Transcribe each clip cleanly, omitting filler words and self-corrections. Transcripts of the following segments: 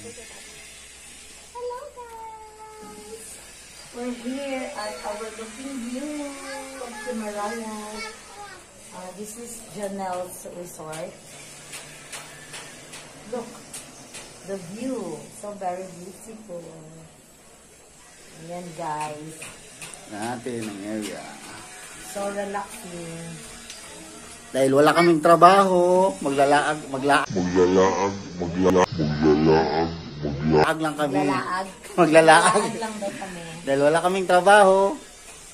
Hello guys! We're here at our looking view of Himalayas. This is Janelle's resort. Look, the view. So very beautiful. Ayan guys. Natin ang area. So relaxing. Dahil wala kaming trabaho, maglalaag lang kami. Maglalaag lang daw kami. Dahil wala kaming trabaho,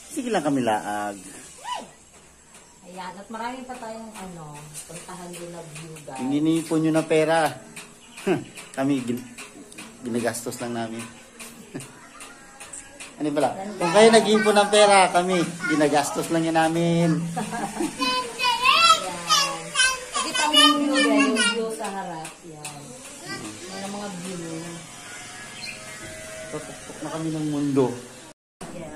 sige lang kami laag. Ayan, at marami pa tayong puntahan din na view guys. Ininipon nyo na pera. Kami, ginagastos lang namin. Ano pala? Kung kayo nag-iipon ng pera, kami, ginagastos lang yan namin. Pakita mo yung view guys, yung view sa harap. Yan. Yan ang mga view. Tutok na kami ng mundo. Yeah.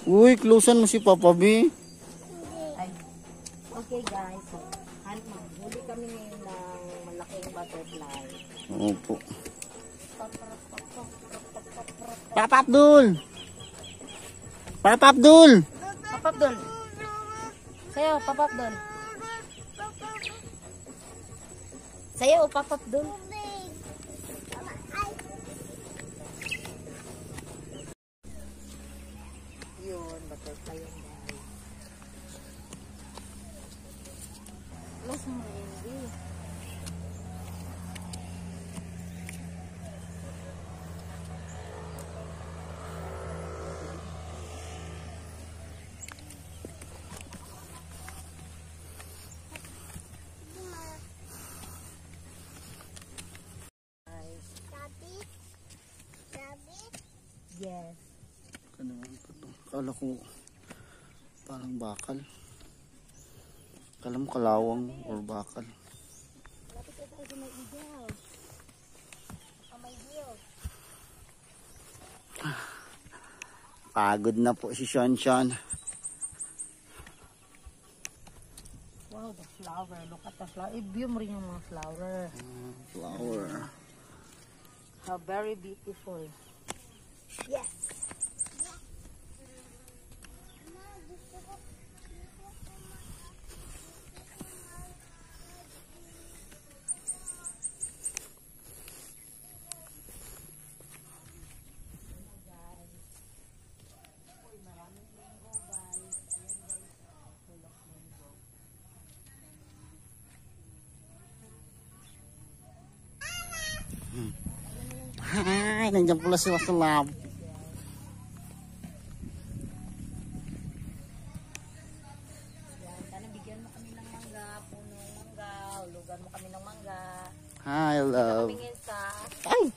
Uy, closean mo si Papa B. Ay. Okay guys, so, maghuli kami ngayon ng malaking butterfly. Opo. Papa Abdul! Papa Abdul! Papa Abdul! Sayo, Papa Abdul! Sayo, Papa Abdul! Yun, butterfly yun guys. Mas hindi. Yes. Kala ko parang bakal. Kala mo kalawang or bakal. Lapit ka tayo sa may ilaw. May hill. Pagod na po si Sean Sean. Wow, the flower. Look at the flower. I-view mo rin yung mga flower. Flower. How very beautiful. Yes. Hi, nandiyan pala si Wakalab. Sana bigyan mo kami ng mangga, punong mangga, hulugan mo kami ng mangga. Hi, love. Tingin sa Ay!